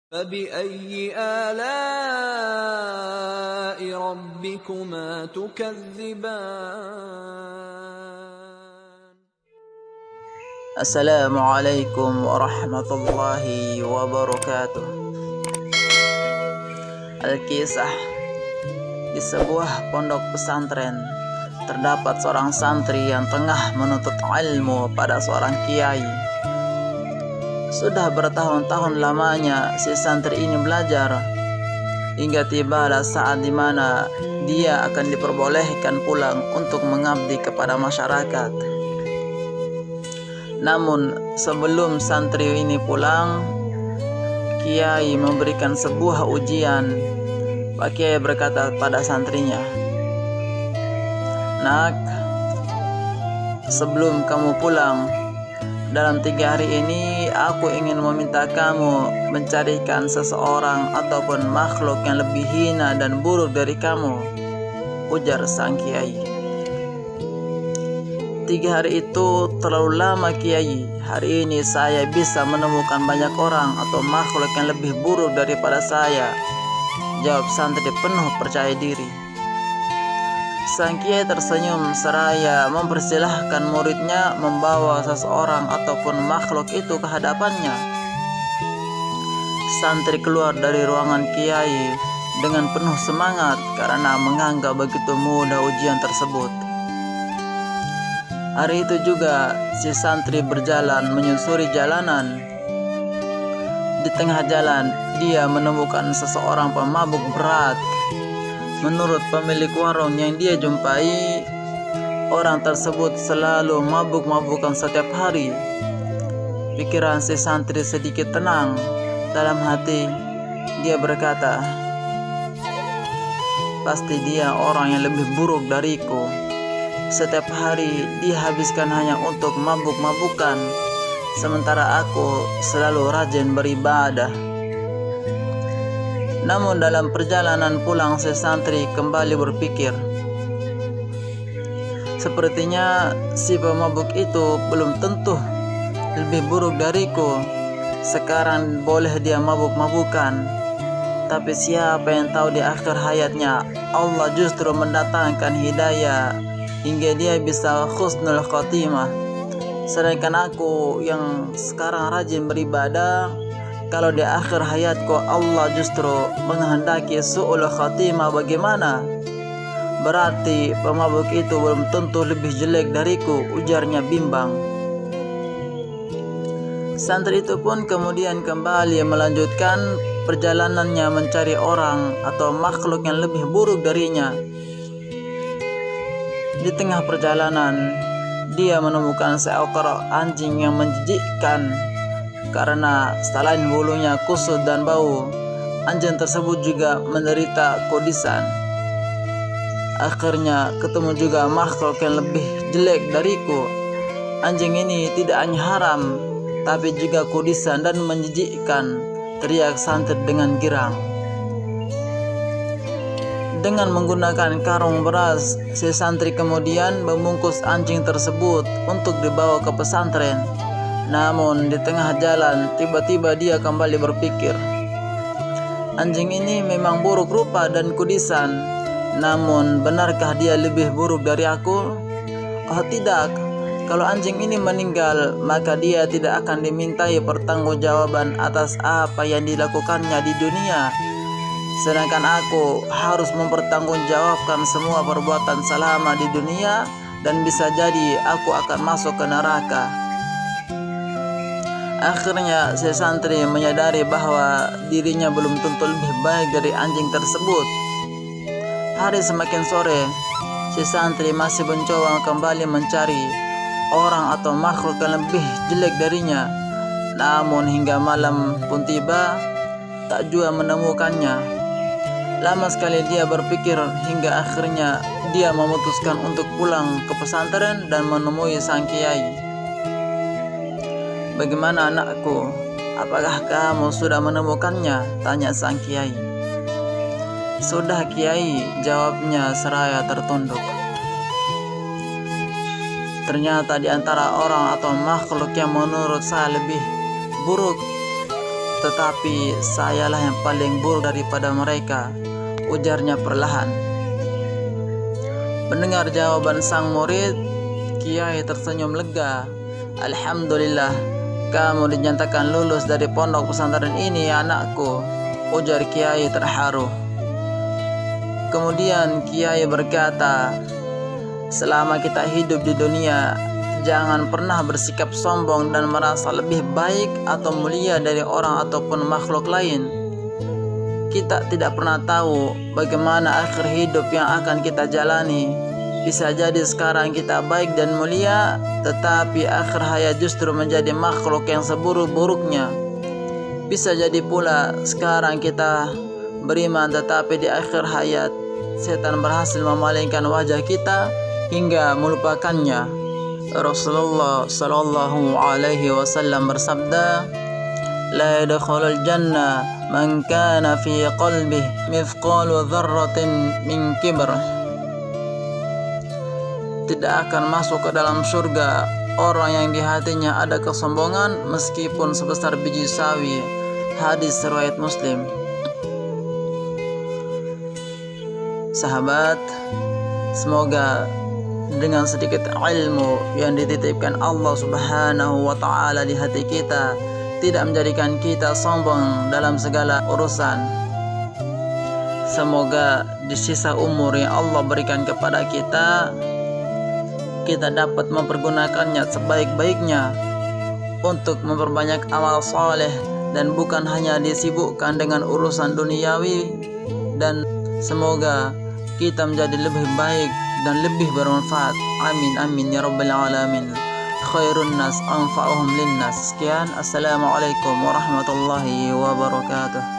فبأي آلاء ربكما تكذبان Assalamualaikum warahmatullahi wabarakatuh. Al-Kisah. Di sebuah pondok pesantren terdapat seorang santri yang tengah menuntut ilmu pada seorang kiai. Sudah bertahun-tahun lamanya si santri ini belajar, hingga tibalah saat di mana dia akan diperbolehkan pulang untuk mengabdi kepada masyarakat. Namun sebelum santri ini pulang, kiai memberikan sebuah ujian. Pak Kiai berkata pada santrinya, "Nak, sebelum kamu pulang, dalam 3 hari ini aku ingin meminta kamu mencarikan seseorang ataupun makhluk yang lebih hina dan buruk dari kamu," ujar sang kiai. 3 hari itu terlalu lama, Kiai. Hari ini saya bisa menemukan banyak orang atau makhluk yang lebih buruk daripada saya, jawab santri penuh percaya diri. Sang kiai tersenyum seraya mempersilahkan muridnya membawa seseorang ataupun makhluk itu ke hadapannya. Santri keluar dari ruangan kiai dengan penuh semangat karena menganggap begitu mudah ujian tersebut. Hari itu juga si santri berjalan menyusuri jalanan. Di tengah jalan dia menemukan seseorang pemabuk berat. Menurut pemilik warung yang dia jumpai, orang tersebut selalu mabuk-mabukan setiap hari. Pikiran si santri sedikit tenang. Dalam hati dia berkata, "Pasti dia orang yang lebih buruk dariku. Setiap hari dihabiskan hanya untuk mabuk-mabukan, sementara aku selalu rajin beribadah." Namun dalam perjalanan pulang si santri kembali berpikir, sepertinya si pemabuk itu belum tentu lebih buruk dariku. Sekarang boleh dia mabuk-mabukan, tapi siapa yang tahu di akhir hayatnya Allah justru mendatangkan hidayah hingga dia bisa husnul khotimah. Sedangkan aku yang sekarang rajin beribadah, kalau di akhir hayatku Allah justru menghendaki su'ul khotimah, bagaimana? Berarti pemabuk itu belum tentu lebih jelek dariku, ujarnya bimbang. Santri itu pun kemudian kembali melanjutkan perjalanannya mencari orang atau makhluk yang lebih buruk darinya. Di tengah perjalanan, dia menemukan seekor anjing yang menjijikkan karena selain bulunya kusut dan bau, anjing tersebut juga menderita kudisan. Akhirnya ketemu juga makhluk yang lebih jelek dariku. Anjing ini tidak hanya haram, tapi juga kudisan dan menjijikkan, teriak santri dengan girang. Dengan menggunakan karung beras, si santri kemudian membungkus anjing tersebut untuk dibawa ke pesantren. Namun di tengah jalan tiba-tiba dia kembali berpikir, anjing ini memang buruk rupa dan kudisan, namun benarkah dia lebih buruk dari aku? Oh tidak, kalau anjing ini meninggal maka dia tidak akan dimintai pertanggungjawaban atas apa yang dilakukannya di dunia. Sedangkan aku harus mempertanggungjawabkan semua perbuatan selama di dunia, dan bisa jadi aku akan masuk ke neraka. Akhirnya si santri menyadari bahwa dirinya belum tentu lebih baik dari anjing tersebut. Hari semakin sore, si santri masih mencoba kembali mencari orang atau makhluk yang lebih jelek darinya. Namun hingga malam pun tiba, tak jua menemukannya. Lama sekali dia berpikir hingga akhirnya dia memutuskan untuk pulang ke pesantren dan menemui sang kiai. "Bagaimana anakku? Apakah kamu sudah menemukannya?" tanya sang kiai. "Sudah Kiai," jawabnya seraya tertunduk. Ternyata di antara orang atau makhluk yang menurut saya lebih buruk tetapi sayalah yang paling buruk daripada mereka, ujarnya perlahan. Mendengar jawaban sang murid, Kiai tersenyum lega. Alhamdulillah, kamu dinyatakan lulus dari pondok pesantren ini ya anakku, ujar Kiai terharu. Kemudian Kiai berkata, selama kita hidup di dunia, jangan pernah bersikap sombong dan merasa lebih baik atau mulia dari orang ataupun makhluk lain. Kita tidak pernah tahu bagaimana akhir hidup yang akan kita jalani. Bisa jadi sekarang kita baik dan mulia, tetapi akhir hayat justru menjadi makhluk yang seburuk-buruknya. Bisa jadi pula sekarang kita beriman, tetapi di akhir hayat setan berhasil memalingkan wajah kita hingga melupakannya. Rasulullah sallallahu alaihi wasallam bersabda, la yadkhulul jannah man kana fi qalbihi mithqalu dzarratin min kibr. Tidak akan masuk ke dalam surga orang yang di hatinya ada kesombongan meskipun sebesar biji sawi. Hadis riwayat Muslim. Sahabat, semoga dengan sedikit ilmu yang dititipkan Allah Subhanahu wa ta'ala di hati kita tidak menjadikan kita sombong dalam segala urusan. Semoga di sisa umur yang Allah berikan kepada kita dapat mempergunakannya sebaik-baiknya untuk memperbanyak amal soleh dan bukan hanya disibukkan dengan urusan duniawi, dan semoga kita menjadi lebih baik dan lebih bermanfaat. Amin amin ya rabbal alamin. Khairun nas anfa'uhum linnas. Sekian, assalamualaikum warahmatullahi wabarakatuh.